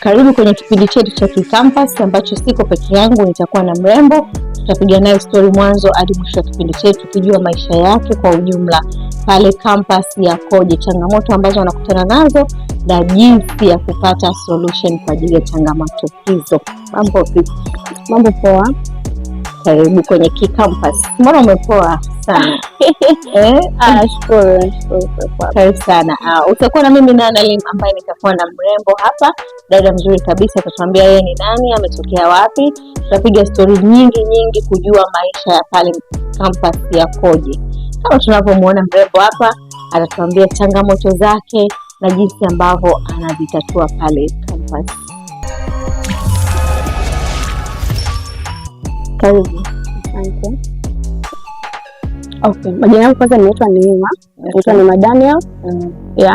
Karibu kwenye kipindi chetu cha Campus ambacho siko peke yangu, nitakuwa na mrembo. Tutapiga naye story mwanzo hadi mwisho wa kipindi chetu, kujua maisha yake kwa ujumla pale campus yakoje, changamoto ambazo anakutana nazo na jinsi ya kupata solution kwa ajili ya changamoto hizo. Mambo vipi? Mambo poa. Karibu kwenye Campus. Mbona umepoa sana? Nashukuru. Karibu sana. Utakuwa na mimi na Nalim ambaye nitakuwa na mrembo hapa, dada mzuri kabisa, atatuambia yeye ni nani, ametokea wapi. Tutapiga story nyingi kujua maisha ya pale campus yakoje. Kama tunavyomuona mrembo hapa, atatuambia changamoto zake na jinsi ambavyo anazitatua pale campus. Karibu. Asante. Okay, majina yangu kwanza naitwa Neema. Naitwa Neema Daniel.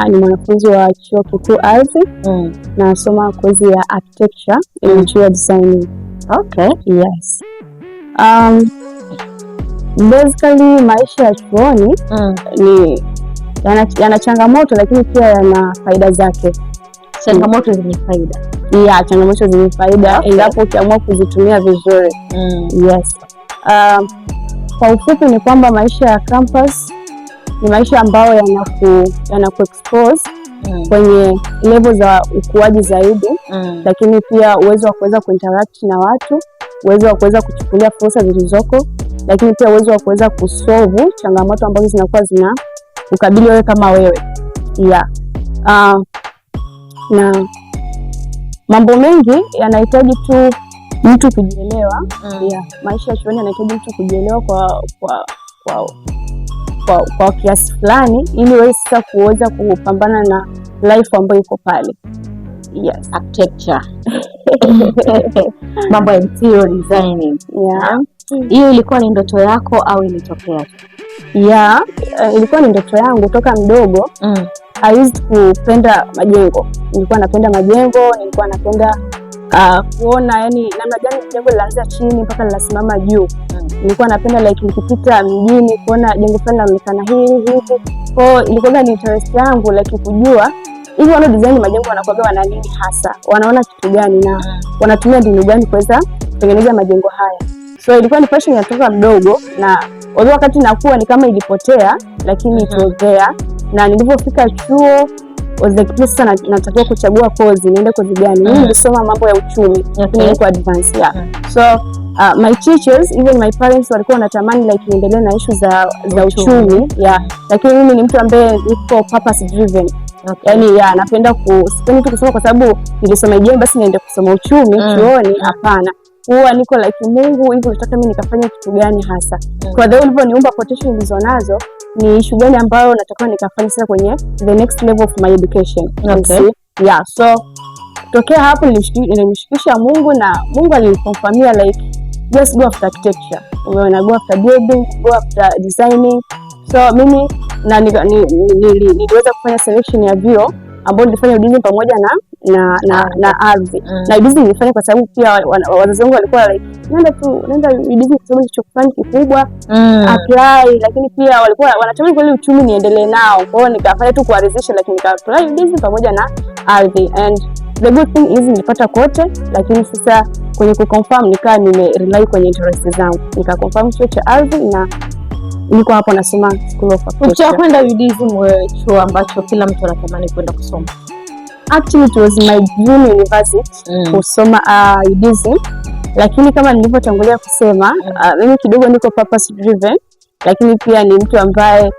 Ni mwanafunzi wa chuo kikuu Ardhi. Na nasoma kozi ya architecture and interior designing. Okay. Yes. Basically maisha ya chuoni ni yana changamoto lakini pia yana faida zake. Changamoto zenye faida. Changamoto zenye faida endapo ukiamua kuzitumia vizuri. Yes. Kwa ufupi ni kwamba maisha ya campus ni maisha ambayo yanakuexpose kwenye level za ukuaji zaidi, lakini pia uwezo wa kuweza kuinteract na watu, uwezo wa kuweza kuchukulia fursa zilizoko, lakini pia uwezo wa kuweza kusolve changamoto ambazo zinakuwa zina ukabili wewe kama wewe. Na mambo mengi yanahitaji tu mtu kujielewa. Maisha ya chuoni yanahitaji mtu kujielewa kwa kiasi fulani ili wewe sasa kuweza kupambana na life ambayo iko pale. Yes, architecture. Mambo ya interior designing. Hiyo ilikuwa ni ndoto yako au ilitokea? Ilikuwa ni ndoto yangu toka mdogo. I used kupenda majengo. Nilikuwa napenda majengo, nilikuwa napenda kuona namna gani jengo linaanza chini mpaka linasimama juu. Nilikuwa napenda nikipita mjini kuona jengo fulani linaonekana hivi. Kwa ilikuwa ni interest yangu kujua hivi wana design majengo wanakuwa wana nini hasa, wanaona kitu gani na wanatumia mbinu gani kuweza kutengeneza majengo haya. So ilikuwa ni passion ya toka mdogo, na wakati nakuwa ni kama ilipotea, lakini it was there. Na nilipofika chuo was the place sana natakiwa kuchagua kozi, niende kozi gani. Mimi nilisoma mambo ya uchumi, nilikuwa advance. So my teachers, even my parents walikuwa wanatamani niendelee na issue za uchumi. Lakini mimi ni mtu ambaye niko purpose driven. Napenda sipendi tu kusoma kwa sababu nilisoma IJM basi niende kusoma uchumi chuoni. Hapana. Huwa niko Mungu hivi nataka mimi nikafanya kitu gani hasa. Kwa hiyo uliponiumba quotation nilizonazo ni issue gani ambayo nataka nikafanya sasa kwenye the next level of my education. So tokea hapo nilimshikisha Mungu na Mungu alinikonfirmia just go after architecture. Go after building, go after designing. So mimi niliweza kufanya selection ya vyuo ambao nilifanya udizi pamoja na ardhi. Na udizi nilifanya kwa sababu pia wazazi wangu walikuwa nenda udizi kwa sababu hicho kufanya kikubwa, apply, lakini pia walikuwa wanatamani kweli uchumi niendelee nao. Kwa hiyo nikafanya tu kuarizisha, lakini nika udizi pamoja na ardhi. And the good thing is nilipata kote, lakini sasa kwenye kuconfirm nikaa nimerely kwenye interest zangu. Nikaconfirm chuo cha ardhi na niko hapo nasoma School of Architecture. Uchakwenda UDSM wewe, chuo ambacho kila mtu anatamani kwenda kusoma? Actually it was my dream university kusoma UDSM, lakini kama nilivyotangulia kusema mimi kidogo niko purpose driven, lakini pia ni mtu ambaye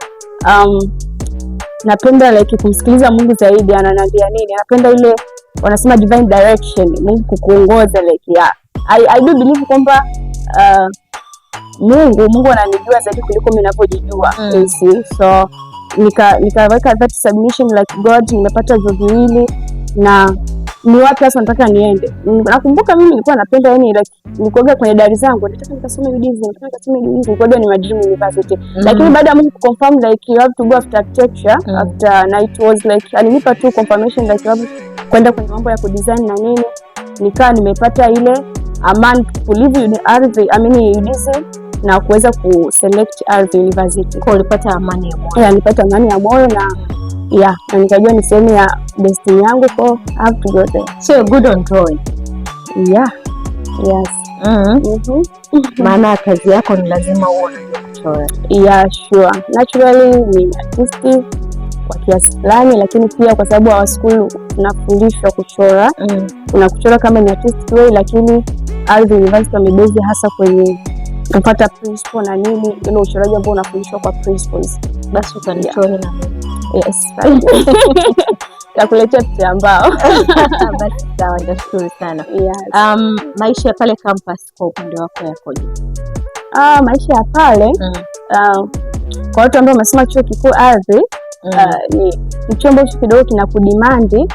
napenda kumsikiliza Mungu zaidi ananiambia nini. Napenda ile wanasema divine direction, Mungu kukuongoza I do believe kwamba Mungu ananijua zaidi kuliko mimi ninavyojijua. So nikaweka that submission God, nimepata vyuo viwili na ni wapi sasa nataka niende. Nakumbuka mimi nilikuwa napenda nilikuwa kwenye diary zangu nataka nikasome UDSM, nilikuwa ni my dream university. Lakini baada ya Mungu confirm you have to go after architecture after night was alinipa tu confirmation you have kwenda kwenye mambo ya kudesign na nini, nikaa nimepata ile amani kulive UDSM na kuweza kuselect Ardhi University. Kwa ulipata amani ya moyo? Nilipata amani ya moyo na Yeah, na nikajua ni sehemu ya destiny yangu, so I have to go there. So you're good on drawing? Yeah. Yes. Maana kazi yako ni lazima uone kuchora. Yeah, sure. Naturally ni artist kwa kiasi fulani, lakini pia kwa sababu our school tunafundishwa kuchora. Kuna kuchora kama ni artist way, lakini Ardhi University wamebezi hasa kwenye kupata principle na nini, ile uchoraji ambao unafundishwa kwa principles. Basi utanichora na mimi. Yes. Takuletea picha ambao. Basi sawa, nashukuru sana. Yes. Maisha ya pale campus kwa upande wako yakoje? Maisha ya pale kwa watu ambao wamesoma chuo kikuu Ardhi, ni chuo ambacho kidogo kinakudimandi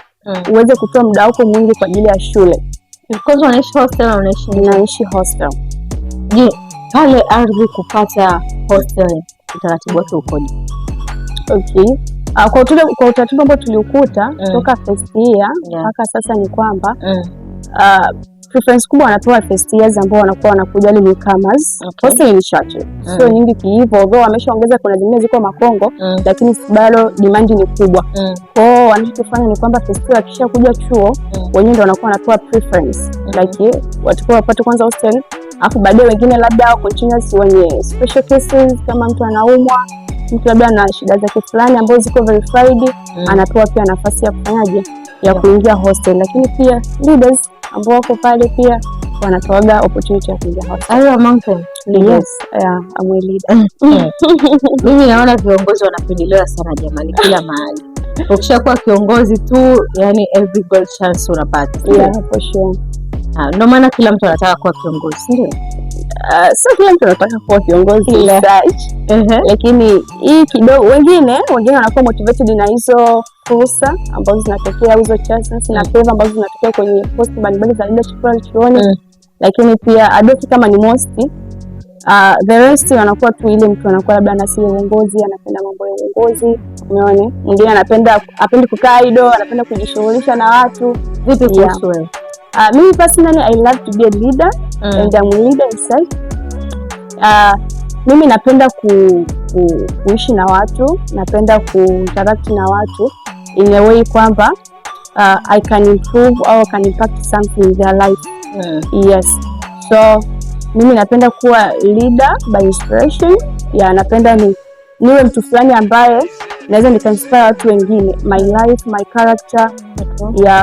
uweze kutoa muda wako mwingi kwa ajili ya shule. Because unaishi hostel na unaishi hostel. Je, pale Ardhi kupata hostel utaratibu wake ukoje? Okay. Kwa utaratibu ambao tuliukuta toka first year mpaka sasa ni kwamba preference kubwa wanapewa first years ambao wanakuwa wanakuja ni newcomers. Hostel ni chache, sio nyingi hivyo, though wameshaongeza, kuna zingine ziko Makongo, lakini bado demand ni kubwa. Kwa hiyo wanachofanya ni kwamba first year akisha kuja chuo wenyewe ndio wanakuwa wanapewa preference, like watakuwa wapate kwanza hostel, afu baadaye wengine labda continuous wenye special cases, kama mtu anaumwa, mtu labda na shida zake fulani ambazo ziko verified, anapewa pia nafasi ya kufanyaje, ya kuingia hostel. Lakini pia leaders ambao wako pale pia wanatoaga opportunity ya kuingia hostel. Are you among them? Yes, yeah, I'm a leader. Mimi naona viongozi wanapendelewa sana jamani, kila mahali. Ukishakuwa kiongozi tu, yani every gold chance unapata. Yeah, for sure. Ndio maana kila mtu anataka kuwa kiongozi, ndio? Sio kila mtu anataka kuwa kiongozi lakini hii kidogo, wengine wanakuwa motivated na hizo fursa ambazo zinatokea, hizo chances na favor ambazo zinatokea kwenye post mbalimbali za leadership pale chuoni. Lakini pia adoti kama ni most the rest wanakuwa tu ile mtu anakuwa labda anasi uongozi, anapenda mambo ya uongozi, umeona. Mwingine apendi kukaa idle, anapenda kujishughulisha na watu. Vipi kuhusu wewe? Mimi personally I love to be a leader and I'm a leader inside. Mimi napenda kuishi na watu, napenda kuinteract na watu in a way kwamba I can improve or can impact something in their life. Yes. So mimi napenda kuwa leader by inspiration. Napenda niwe mtu fulani ambaye naweza nikainspire watu wengine, my life, my character,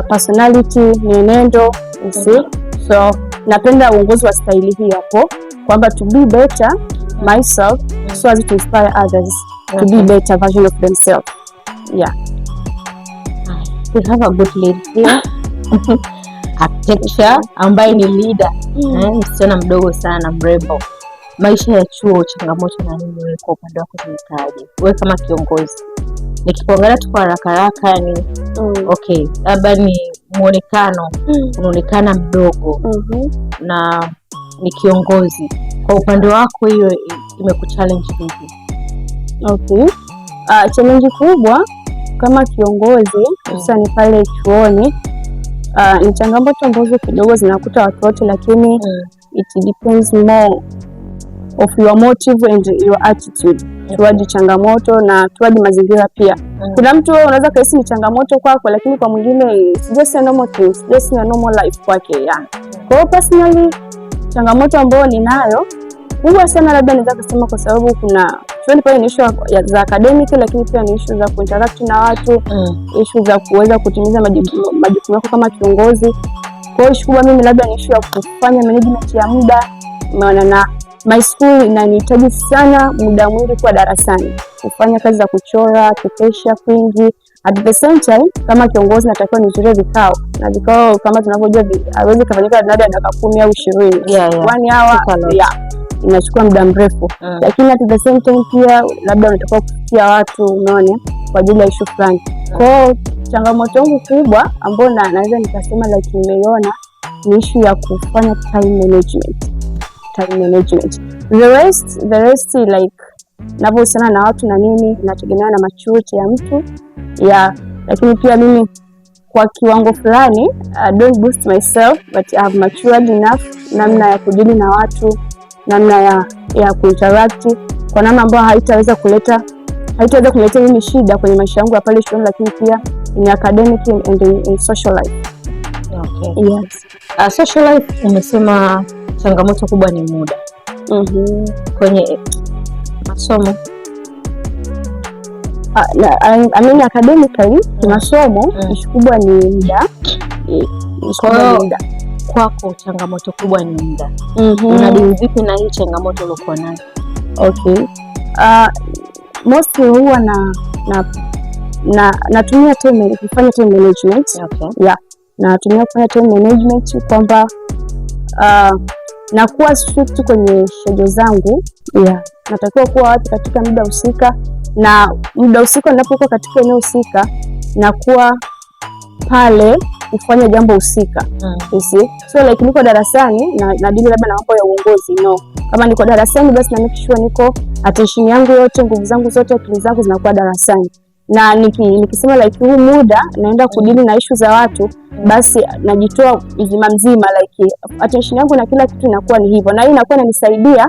personality, mienendo, so napenda uongozi wa staili hii hapo, kwamba to be better myself so as to inspire others to be better version of themselves. We have a good leader here. Architecture ambaye ni leader, msichana mdogo sana, mrembo. Maisha ya chuo, changamoto na nini wewe kwa upande wako zinikaje? Wewe kama kiongozi, nikikuangalia tu kwa haraka ni okay, labda ni muonekano, unaonekana mdogo na ni kiongozi. Kwa upande wako hiyo imekuchallenge vipi? Okay. Challenge kubwa kama kiongozi sasa ni pale chuoni, ni changamoto ambazo kidogo zinakuta watu wote, lakini it depends more of your motive and your attitude toward changamoto na toward mazingira pia. Kuna mtu unaweza kaisi ni changamoto kwako, lakini kwa mwingine just a normal thing, just a normal life kwake. Kwa hiyo personally changamoto ambayo ninayo kubwa sana, labda naweza kusema kwa sababu kuna chuoni pale ni issue za academic, lakini pia ni issue za kuinteract na watu, issue za kuweza kutimiza majukumu yako kama kiongozi. Kwa hiyo issue kubwa mimi labda ni issue ya kufanya management ya muda, maana na my school inanihitaji sana muda mwingi kwa darasani, kufanya kazi za kuchora, kukesha kwingi. At the same time kama kiongozi natakiwa nihudhurie vikao, na vikao kama tunavyojua haiwezi kufanyika ndani ya dakika 10 au 20. 1 hour inachukua muda mrefu. Lakini at the same time pia labda unatakiwa kufikia watu, unaona, kwa ajili ya issue fulani. Kwa hiyo changamoto yangu kubwa ambayo naweza nikasema like nimeiona ni issue ya kufanya time management. The rest like navyohusiana na watu na nini inategemea na maturity ya mtu. Lakini pia mimi kwa kiwango fulani don't boost myself, but I have matured enough namna ya kujili na watu, namna ya kuinteract kwa namna ambayo haitaweza kuleta haitaweza kuniletea mimi shida kwenye maisha yangu ya pale shuleni, lakini pia in academic and in social life. Okay. Yes. Social life umesema changamoto kubwa ni muda. Kwenye masomo I mean academically masomo ishu kubwa ni muda. Kwako changamoto kubwa ni muda. Unadili vipi na hii changamoto uliokuwa nayo? Okay. Mostly huwa natumia kufanya time management. Okay. Yeah. Natumia kufanya time management kwamba nakuwa strict kwenye schedule zangu. Yeah. Natakiwa kuwa wapi katika muda husika, na muda husika ninapokuwa katika eneo husika nakuwa pale kufanya jambo husika. So like niko darasani na dili labda na mambo ya uongozi, kama niko darasani basi na make sure niko attention yangu yote, nguvu zangu zote, akili zangu zinakuwa darasani. Na nikisema like huu muda naenda kudili na issue za watu, basi najitoa mzima mzima, like attention yangu na kila kitu inakuwa ni hivyo, na hii inakuwa inanisaidia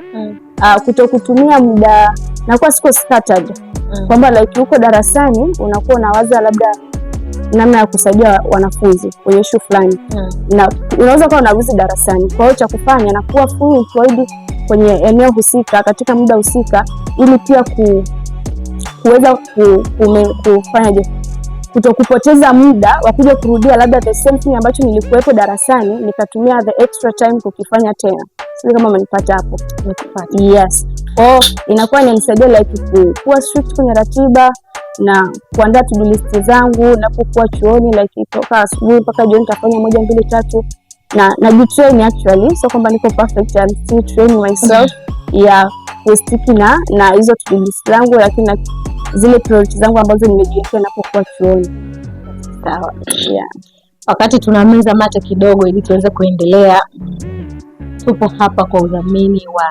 kutokutumia muda, nakuwa siko scattered. Kwamba like uko darasani unakuwa unawaza labda namna ya kusaidia wanafunzi kwenye issue fulani, na unaweza kuwa unaruhusu darasani. Kwa hiyo cha kufanya na kuwa full employed kwenye eneo husika katika muda husika, ili pia kuweza kufanyaje, kutokupoteza muda wa kuja kurudia labda the same thing ambacho nilikuwepo darasani nikatumia the extra time kukifanya tena. Sio kama umenipata hapo? Nikipata. Yes. Inakuwa inanisaidia like kuwa strict kwenye ratiba na kuandaa to-do list zangu napokuwa chuoni, like kutoka asubuhi mpaka jioni nitafanya 1 2 3, na najitrain actually, so kwamba niko perfect, I'm still training myself ya kustiki na hizo to-do list zangu, lakini na zile priorities zangu ambazo nimejiwekea napokuwa chuoni. Sawa. Yeah. Wakati tunameza mate kidogo ili tuweze kuendelea, tupo hapa kwa udhamini wa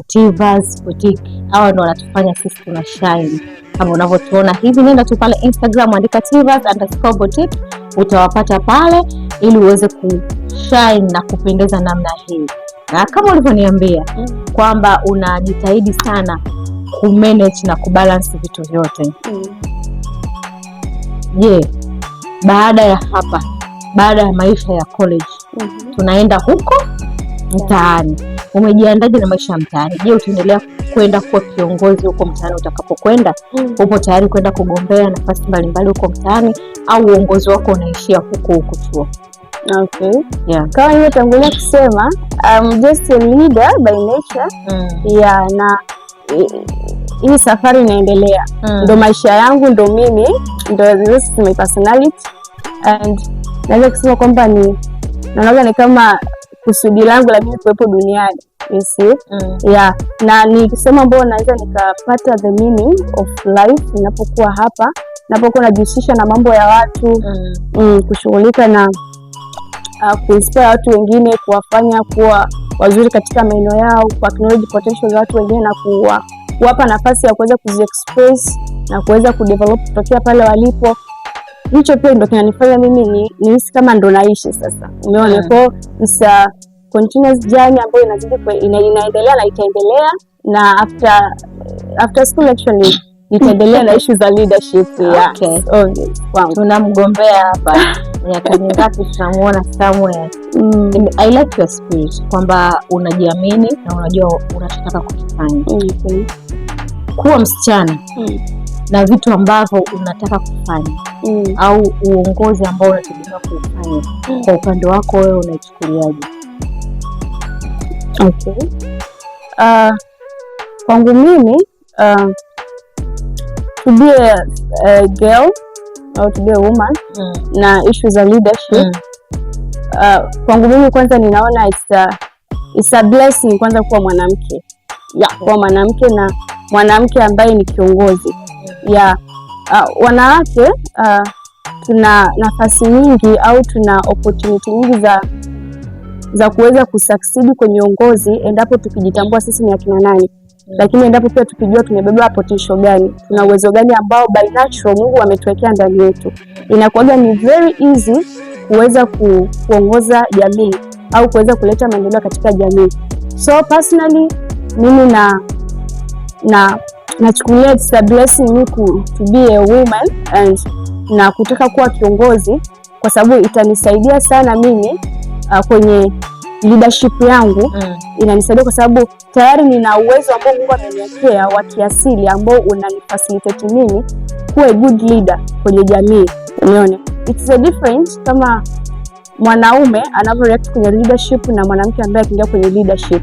Tivas Boutique. Hawa ndio wanatufanya sisi tuna shine. Kama unavyotuona hivi, nenda tu pale Instagram andika Tivas_boutique, utawapata pale ili uweze kushine na kupendeza namna hii. Na kama ulivyoniambia kwamba unajitahidi sana kumanage na kubalance vitu vyote. Je, baada ya hapa, baada ya maisha ya college, tunaenda huko mtaani. Umejiandaje na maisha ya mtaani? Je, utaendelea kwenda kuwa kiongozi huko mtaani utakapokwenda? Upo tayari kwenda kugombea nafasi mbalimbali huko mtaani, au uongozi wako unaishia huko chuo? Okay. Yeah. Kama nilivyotangulia kusema, I'm just a leader by nature. Yeah, na hii safari inaendelea. Ndo maisha yangu, ndo mimi, ndo this is my personality, and naweza kusema kwamba naona ni kama kusudi langu la mimi kuwepo duniani. Yeah, na nikisema mbona naweza nikapata the meaning of life ninapokuwa hapa, ninapokuwa najihusisha na mambo ya watu, kushughulika na kuinspire watu wengine, kuwafanya kuwa wazuri katika maeneo yao, ku acknowledge potential za watu wengine na kuwapa nafasi ya kuweza kuziexpress na kuweza kudevelop kutokea pale walipo. Hicho pia ndio kinanifanya mimi nihisi kama ndo naishi sasa. Umeona? Kwa it's a continuous journey ambayo inazidi inaendelea na itaendelea, na after school actually nitaendelea na issues za leadership. Okay. Tunamgombea hapa miaka mingapi tunamuona somewhere. I like your spirit kwamba unajiamini na unajua unachotaka kukifanya. Kuwa msichana na vitu ambavyo unataka kufanya au uongozi ambao unategemea kufanya, kwa upande wako wewe unaichukuliaje? Okay. Kwangu mimi to be a girl or to be a woman na issues za leadership, kwangu mimi kwanza ninaona it's a blessing kwanza kuwa mwanamke. Kuwa mwanamke na mwanamke ambaye ni kiongozi. Wanawake tuna nafasi nyingi au tuna opportunity nyingi za kuweza kusucceed kwenye uongozi endapo tukijitambua sisi ni akina nani. Lakini endapo pia tukijua tumebeba potential gani, tuna uwezo gani ambao by natural Mungu ametuwekea ndani yetu, inakuwa ni very easy kuweza kuongoza jamii au kuweza kuleta maendeleo katika jamii. So personally mimi nachukulia it's a blessing me to be a woman and na kutaka kuwa kiongozi, kwa sababu itanisaidia sana mimi kwenye leadership yangu. Inanisaidia kwa sababu tayari nina uwezo ambao Mungu ameniwekea wa kiasili ambao unanifacilitate mimi kuwa a good leader kwenye jamii. Umeona, it's a different kama mwanaume anavyoreact kwenye leadership na mwanamke ambaye akiingia kwenye leadership.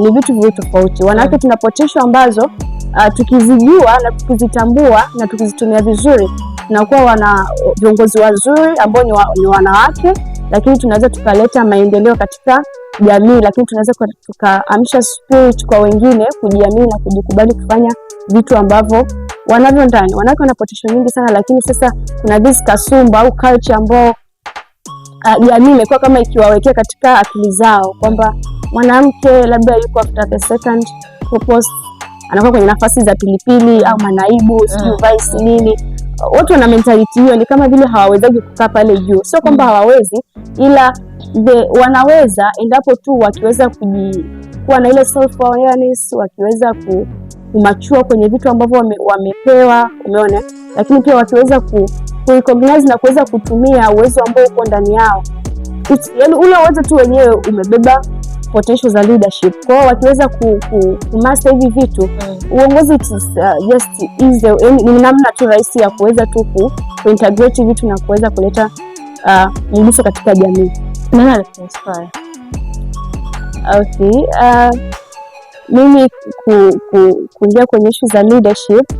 Ni vitu viwili tofauti. Wanawake tuna potential ambazo tukizijua na tukizitambua na tukizitumia vizuri tunakuwa wana viongozi wazuri ambao ni wanawake, lakini tunaweza tukaleta maendeleo katika jamii, lakini tunaweza tukaamsha spirit kwa wengine kujiamini na kujikubali kufanya vitu ambavyo wanavyo ndani. Wanawake wana potential nyingi sana, lakini sasa kuna this kasumba au culture ambao jamii imekuwa kama ikiwawekea katika akili zao kwamba mwanamke labda yuko after the second purpose, anakuwa kwenye nafasi za pilipili au manaibu, sio vice nini. Watu wana mentality hiyo, ni kama vile hawawezaji kukaa pale juu. Sio kwamba hawawezi, ila wanaweza endapo tu wakiweza kuwa na ile self awareness, wakiweza kumachua kwenye vitu ambavyo wamepewa, umeona, lakini pia wakiweza recognize na kuweza kutumia uwezo ambao uko ndani yao. Yaani ule uwezo tu wenyewe umebeba potential za leadership. Kwa hiyo wakiweza kumaster hivi vitu, uongozi just easy, ni namna tu rahisi ya kuweza tu kuintegrate vitu na kuweza kuleta mguso katika jamii. Nani alikuinspire? Okay, mimi kuingia kwenye issue za leadership,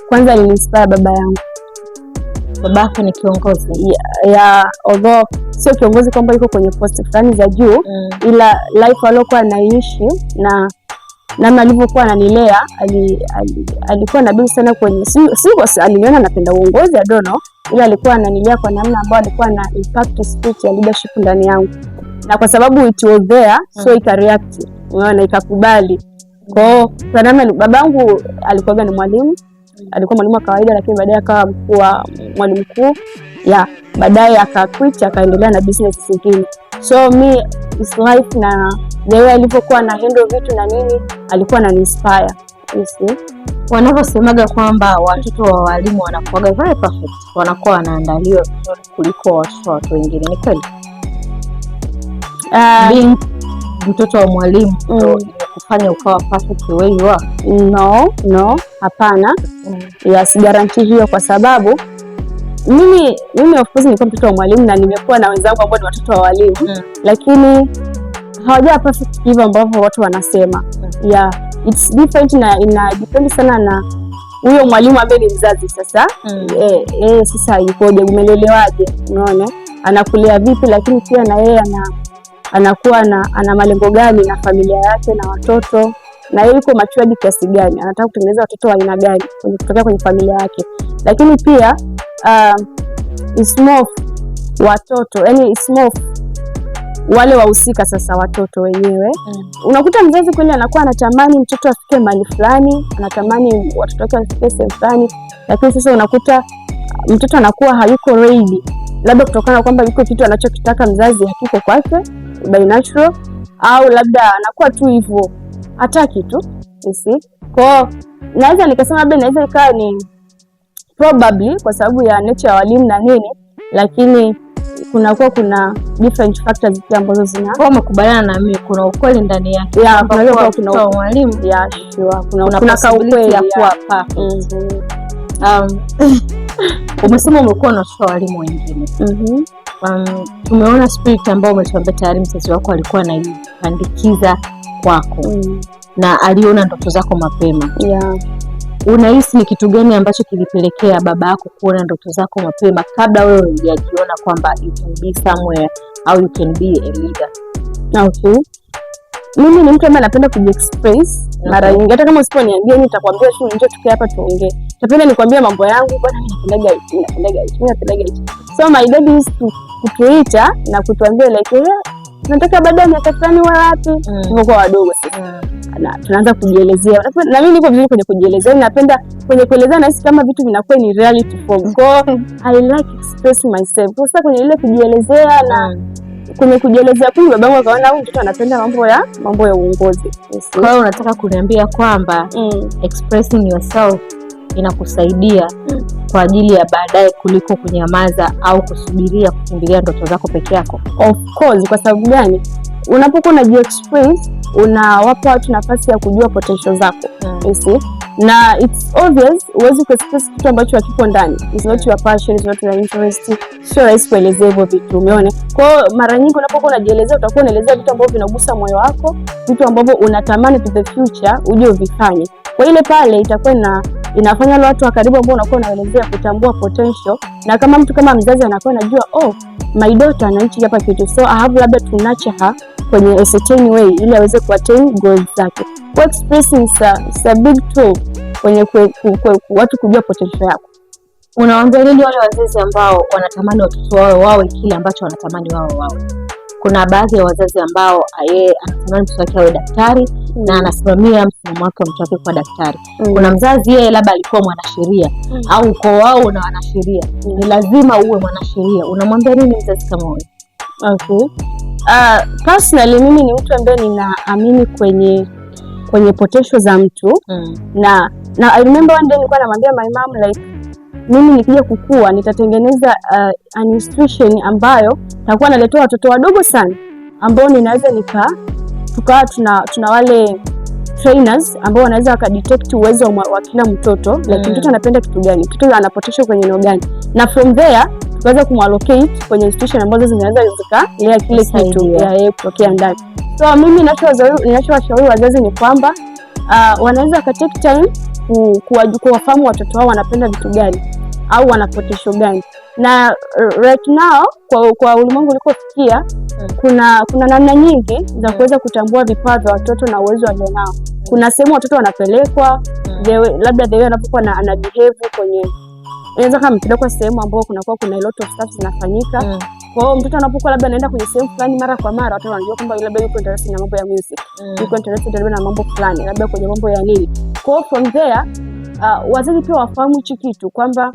kwanza alininspire baba yangu. Babako ni kiongozi? Although sio kiongozi kwamba yuko kwenye post fulani za juu, ila life aliyokuwa anaishi na namna alivyokuwa ananilea, alikuwa nabii sana kwenye aliniona napenda uongozi, I don't know, ila alikuwa ananilea kwa namna ambayo alikuwa na impact spirit ya leadership ndani yangu, na kwa sababu it was there, so ikareact, unaona, ikakubali. Kwa namna babangu alikuwa ni mwalimu, alikuwa mwalimu wa kawaida, lakini baadaye akawa mwalimu mkuu. Baadaye akaquit, akaendelea na business zingine. So me is life, na the way alivyokuwa na handle vitu na nini, alikuwa ananiinspire. Wanavyosemaga kwamba watoto wa walimu wanakuwa very perfect, wanakuwa wanaandaliwa vizuri kuliko watoto wengine, ni kweli? Mtoto wa mwalimu kufanya ukawa perfect the way you are? No, hapana. Si guarantee hiyo, kwa sababu mimi of course nilikuwa mtoto wa mwalimu na nimekuwa na wenzangu ambao ni watoto wa walimu, lakini hawajawa perfect hivyo ambavyo watu wanasema. It's different, na ina depend sana na huyo mwalimu ambaye ni mzazi sasa. Sasa yukoje, umelelewaje, unaona, anakulea vipi, lakini pia na yeye anakuwa ana malengo gani na familia yake na watoto, na yeye yuko matured kiasi gani, anataka kutengeneza watoto wa aina gani kutokea kwenye familia yake. Lakini pia it's more watoto, yani it's more wale wahusika sasa, watoto wenyewe. Unakuta mzazi kweli anakuwa anatamani mtoto afike mahali fulani, anatamani watoto wake wafike sehemu fulani, lakini sasa unakuta mtoto anakuwa hayuko ready, labda kutokana na kwamba yuko kitu anachokitaka mzazi hakiko kwake by natural, au labda anakuwa tu hivyo hataki tu. Kwa naweza nikasema labda inaweza ikawa ni probably kwa sababu ya nature ya walimu na nini, lakini kuna different factors ambazo kwa makubaliana na mimi, kuna ukweli ndani yake. Kuna mwalimu kuna kaukweli ya kuwa perfect. Umesema umekuwa na walimu wengine. Tumeona spirit ambao umetuambia tayari mzazi wako alikuwa anaipandikiza kwako, na aliona ndoto zako mapema. Unahisi ni kitu gani ambacho kilipelekea baba yako kuona ndoto zako mapema kabla wewe hujajiona kwamba you can be somewhere au you can be a leader? Okay. Mimi ni mtu ambaye napenda kujiexpress. Mara nyingi hata kama usiponiambia nitakwambia tu nje tukae hapa tuongee. Napenda nikwambie mambo yangu, bwana mimi napendaga hichi. So my dad used to kutuita na kutuambia like nataka baadaye miaka fulani wapi? Tuko wadogo sasa. Na tunaanza kujielezea. Na mimi niko vizuri kwenye kujielezea. Napenda kwenye kuelezea, na hisi kama vitu vinakuwa ni reality form. I like expressing myself. Kwa sababu kwenye ile kujielezea na kwenye kujielezea kwangu babangu akaona huyu mtoto anapenda mambo ya uongozi. Kwa hiyo unataka kuniambia kwamba expressing yourself inakusaidia kwa ajili ya baadaye kuliko kunyamaza au kusubiria kukimbilia ndoto zako peke yako? Of course. Kwa sababu gani? Unapokuwa unajiexpress unawapa watu nafasi ya kujua potential zako. You see? Na it's obvious huwezi kuexpress kitu ambacho hakipo ndani. It's not your passion, it's not your interest. Sio rahisi kuelezea hivyo vitu, umeona? Kwa hiyo mara nyingi unapokuwa unajielezea utakuwa unaelezea vitu ambavyo vinagusa moyo wako, vitu ambavyo unatamani to the future uje uvifanye. Kwa ile pale itakuwa inafanya wale watu wa karibu ambao unakuwa unaelezea kutambua potential, na kama mtu kama mzazi anakuwa anajua my daughter anaishi hapa kitu, so I have labda to nurture her kwenye a certain way ili aweze kuattain goals zake. Kwa expressing is a big tool kwenye watu kujua potential yako. Unawaambia nini wale wazazi ambao wanatamani watoto wao wawe kile ambacho wanatamani wao wawe? Kuna baadhi ya wazazi ambao yeye anatamani mtoto wake awe daktari na anasimamia msimamo wake mtoto wake kuwa daktari. Kuna mzazi yeye labda alikuwa mwanasheria au ukoo wao una wanasheria, ni lazima uwe mwanasheria. Unamwambia nini mzazi kama huyo? Okay. Personally mimi ni mtu ambaye ninaamini kwenye potential za mtu. Na I remember one day nilikuwa namwambia my mom like mimi nikija kukua nitatengeneza an institution ambayo takuwa naletea watoto wadogo sana ambao ninaweza tukawa tuna wale trainers ambao wanaweza wakadetect uwezo wa kila mtoto, like mtoto anapenda kitu gani, mtoto ana potential kwenye eneo gani, na from there tukaweza kumallocate kwenye institution ambazo zinaweza zikalea kile kitu yeye kutokea ndani. So mimi ninachowashauri wazazi ni kwamba wanaweza ka take time kuwafahamu watoto wao wanapenda vitu gani au wana potential gani. Na right now kwa ulimwengu ulikofikia kuna namna nyingi za kuweza kutambua vipawa vya watoto na uwezo walionao. Kuna sehemu watoto wanapelekwa labda the way anapokuwa ana behave kwenye, inaweza kama mpelekwa sehemu ambapo kuna a lot of stuff zinafanyika. Kwa hiyo mtoto anapokuwa labda anaenda kwenye sehemu fulani mara kwa mara, watu wanajua kwamba labda yuko interested na mambo ya music, yuko interested na mambo fulani, labda kwenye mambo ya nini. Kwa hiyo from there wazazi pia wafahamu hichi kitu kwamba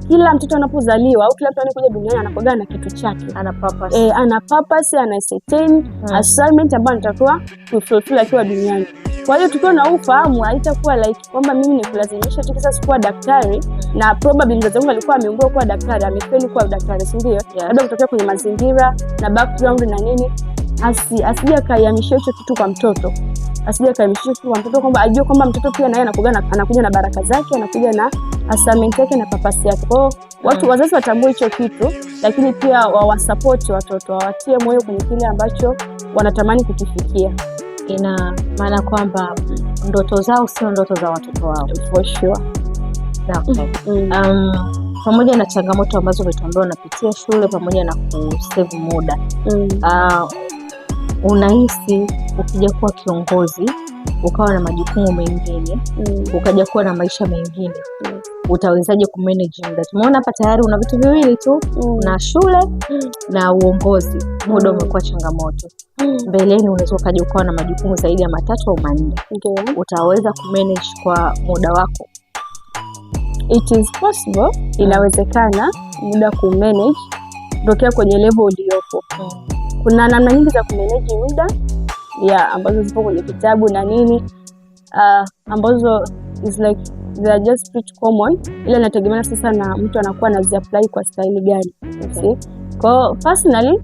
kila mtoto anapozaliwa au kila mtu anakuja duniani anakuwa na kitu chake, ana purpose, ana certain assignment ambayo anatakiwa kufulfill akiwa duniani. Kwa hiyo tukiwa na ufahamu haitakuwa like kwamba mimi nikulazimisha tu sasa kuwa daktari, na probably mzazi wangu alikuwa ameambiwa kuwa daktari, amefeli kuwa daktari, si ndio? Labda kutokea kwenye mazingira na background na nini, asije akaihamishia hicho kitu kwa mtoto. Kwamba ajue kwamba mtoto pia naye anakuja na baraka zake, anakuja na assignment yake na purpose yake. Kwa hiyo wazazi watambue hicho kitu, lakini pia wawasupport watoto, wawatie moyo kwenye kile ambacho wanatamani kukifikia. Ina maana kwamba ndoto zao sio ndoto za watoto wao. For sure. Okay. Pamoja na changamoto ambazo umetuambia unapitia shule pamoja na kusave muda, unahisi ukija kuwa kiongozi ukawa na majukumu mengine, ukaja kuwa na maisha mengine, utawezaje kumanage muda? Tumeona hapa tayari una vitu viwili tu, na shule na uongozi. Muda umekuwa changamoto. Mbeleni unaweza ukaja ukawa na majukumu zaidi ya 3 au 4. Utaweza kumanage kwa muda wako? It is possible. Inawezekana muda kumanage kutokea kwenye level uliopo. Kuna namna nyingi za kumanage muda ambazo zipo kwenye kitabu na nini, ambazo is like they are just pretty common, ila inategemea sasa na mtu anakuwa anazi-apply kwa style gani. Kwa personally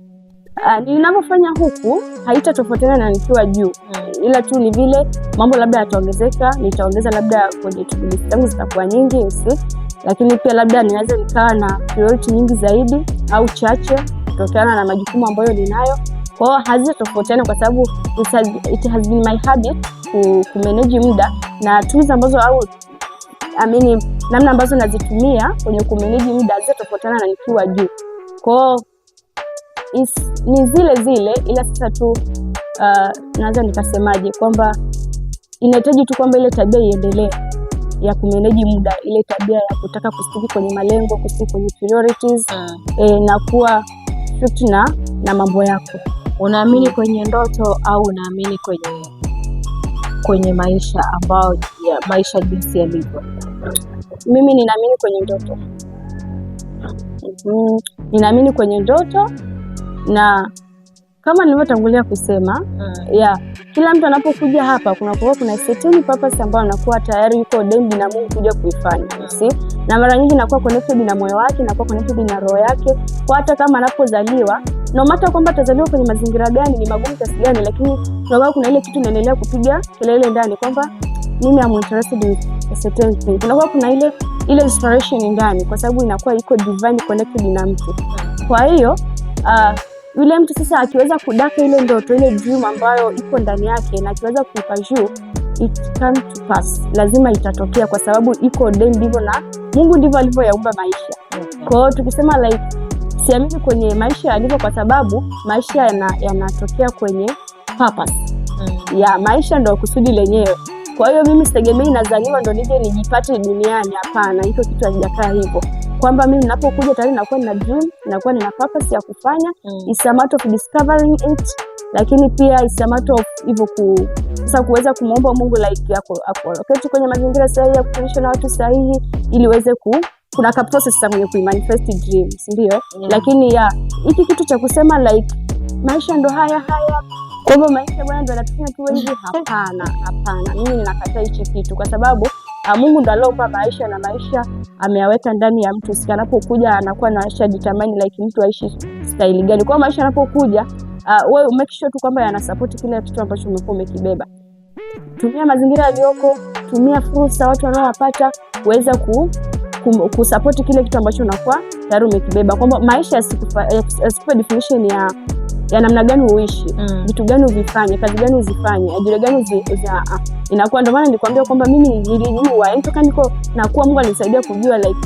ninapofanya huku haitatofautiana na nikiwa juu, ila tu ni vile mambo labda yataongezeka, nitaongeza labda kwenye shughuli zangu zitakuwa nyingi, lakini pia labda ninaweza nikawa na priority nyingi zaidi au chache kutokana na majukumu ambayo ninayo. Kwa hiyo hazitofautiana kwa sababu it has been my habit ku manage muda, na tools ambazo namna ambazo nazitumia kwenye ku manage muda hazitofautiana na nikiwa juu. Kwa hiyo ni zile, ila sasa tu naweza nikasemaje kwamba inahitaji tu kwamba ile tabia iendelee ya kumanage muda, ile tabia ya kutaka kustiki kwenye malengo, kustiki kwenye priorities, na kuwa strict na mambo yako. Unaamini kwenye ndoto au unaamini kwenye maisha ambayo maisha jinsi yalivyo? Mimi ninaamini kwenye ndoto. Ninaamini kwenye ndoto, na kama nilivyotangulia kusema kila mtu anapokuja hapa kuna certain purpose ambayo anakuwa tayari yuko ordained na Mungu kuja kuifanya. Na mara nyingi inakuwa connected na moyo wake, inakuwa connected na roho yake. Kwa hata kama anapozaliwa, no matter kwamba atazaliwa kwenye mazingira gani, ni magumu kiasi gani, lakini kuna ile kitu inaendelea kupiga kelele ndani kwamba mimi am interested in a certain thing. Kuna ile inspiration ndani kwa sababu inakuwa iko divine connected na mtu. Kwa hiyo yule mtu sasa akiweza kudaka ile ndoto, ile dream ambayo iko ndani yake na akiweza kuipajuu, it come to pass. Lazima itatokea kwa sababu iko ordained ndivyo na Mungu ndivyo alivyoyaumba maisha. Kwa hiyo tukisema like siamini kwenye maisha yalivyo kwa sababu maisha yanatokea kwenye purpose. Maisha ndio kusudi lenyewe. Kwa hiyo mimi sitegemei nazaliwa ndo nije nijipate duniani, hapana. Hicho kitu hakijakaa hivyo. Kwamba mimi ninapokuja tayari nakuwa nina dream, nakuwa nina purpose ya kufanya. It's a matter of discovering it, lakini pia it's a matter of hivyo sasa kuweza kumuomba Mungu like yako wakati kwenye mazingira sahihi ya kuishi na watu sahihi ili uweze kuna ka process sasa kwenye kumanifest dreams, ndio. Lakini hiki kitu cha kusema like maisha ndo haya kwa hivyo maisha bwana ndo anatufanya tuwe hivi, hapana. Mimi ninakataa hichi kitu kwa sababu Mungu ndo aliyopa maisha na maisha ameyaweka ndani ya mtu. Sika anapokuja anakuwa na maisha determine like mtu aishi style gani. Kwa maisha anapokuja wewe make sure tu kwamba yana support kile kitu ambacho umekuwa umekibeba. Tumia mazingira yaliyoko, tumia fursa watu wanaowapata kuweza kusupport kile kitu ambacho unakuwa tayari umekibeba. Kwamba maisha yasikupe definition ya namna gani uishi, vitu gani uvifanye, kazi gani uzifanye, ajira gani inakuwa. Ndio maana nilikwambia kwamba mimi nilijua toka niko nakuwa Mungu alisaidia kujua like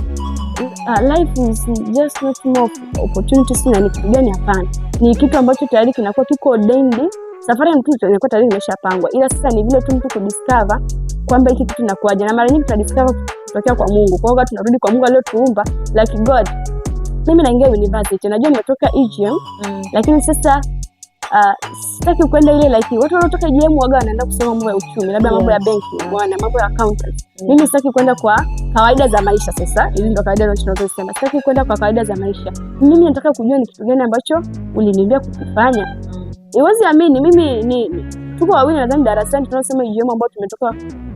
life is just not more opportunities na ni kitu gani, hapana. Ni kitu ambacho tayari kinakuwa kiko ordained. Safari ya mtu inakuwa tayari imeshapangwa. Ila sasa ni vile tu mtu kudiscover kwamba hiki kitu inakuaje. Na mara nyingi tunadiscover kutokea kwa Mungu. Kwa hiyo tunarudi kwa Mungu aliyotuumba like God. Mimi naingia university. Najua nimetoka EGM, lakini sasa sitaki kwenda ile like watu wanaotoka EGM waga wanaenda kusoma mambo ya uchumi, labda mambo ya banki, bwana, mambo ya accountant. Mimi sitaki kwenda kwa kawaida za maisha sasa. Hizi ndo kawaida tunazosema. Sitaki kwenda kwa kawaida za maisha. Mimi nataka kujua ni kitu gani ambacho uliniambia kukifanya. Iwezi amini mimi tuko wawili nadhani darasani tunasema EGM ambao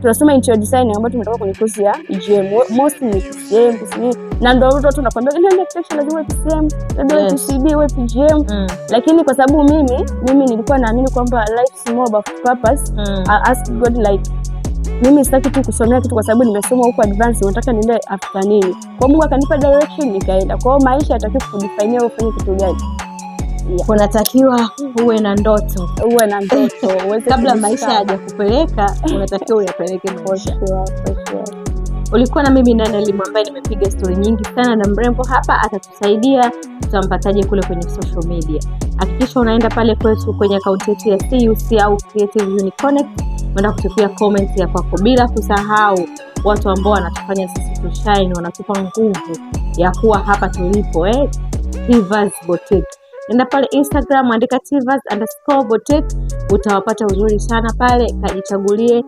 tunasema interior design ambao tumetoka kwenye course ya EGM. Most ni PCM, na ndio watu tunakwambia ile architecture lazima PCM, ndio TCB au PGM. Lakini kwa sababu mimi nilikuwa naamini kwamba life is more about purpose. I ask God like mimi sitaki tu kusomea kitu kwa sababu nimesoma huko advance, nataka niende after nini. Kwa Mungu akanipa direction nikaenda. Kwa hiyo maisha yatakiwa kudefine wewe ufanye kitu gani. Unatakiwa uwe na ndoto. Kabla maisha hajakupeleka unatakiwa uyapeleke maisha. Ulikuwa na mimi Nana Elimu ambaye nimepiga story nyingi sana na mrembo hapa. Atatusaidia tutampataje kule kwenye social media. Hakikisha unaenda pale kwetu kwenye account yetu ya CUC au Creative Uniconnect, unaenda kutupia comment ya kwako, bila kusahau watu ambao wanatufanya sisi tushine, wanatupa nguvu ya kuwa hapa tulipo Tivas Boutique. Nenda pale Instagram andika Tivas_boutique, utawapata uzuri sana pale. Kajichagulie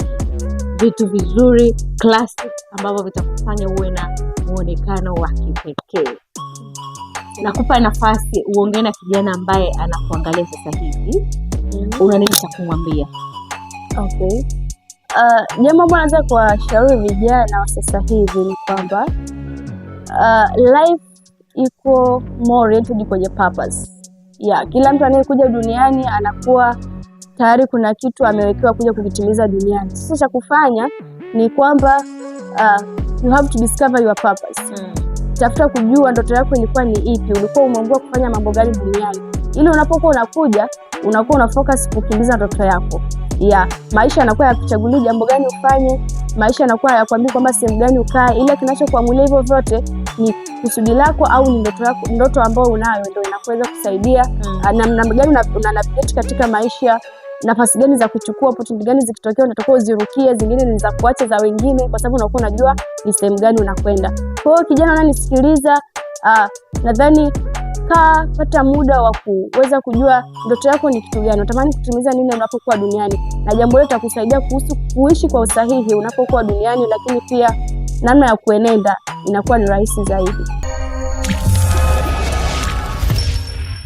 vitu vizuri classic ambavyo vitakufanya uwe na muonekano wa kipekee. Nakupa nafasi uongee na kijana ambaye anakuangalia sasa hivi. Una nini cha kumwambia? Okay. Jambo ambalo naweza kuwashauri vijana wa sasa hivi ni kwamba life iko more oriented kwenye purpose. Kila mtu anayekuja duniani anakuwa tayari kuna kitu amewekewa kuja kukitimiza duniani. Sasa cha kufanya ni kwamba you have to discover your purpose. Tafuta kujua ndoto yako ilikuwa ni ipi, ulikuwa umeamua kufanya mambo gani duniani, ili unapokuwa unakuja unakuwa una focus kukimbiza ndoto yako. Maisha yanakuwa yakuchagulia jambo gani ufanye, maisha yanakuwa yakwambia kwamba sehemu gani ukae, ile kinachokuamulia hivyo vyote ni kusudi lako au ni ndoto yako, ndoto ambayo unayo ndio inaweza kusaidia namna gani una navigate katika maisha, nafasi gani za kuchukua, opportunity gani zikitokea unatakiwa uzirukie, zingine ni za kuacha za wengine, kwa sababu unakuwa unajua ni sehemu gani unakwenda. Kwa hiyo kijana unanisikiliza, nadhani pata muda wa kuweza kujua ndoto yako ni kitu gani, unatamani kutimiza nini unapokuwa duniani, na jambo hilo litakusaidia kuishi kwa usahihi unapokuwa duniani, lakini pia namna ya kuenenda inakuwa ni rahisi zaidi.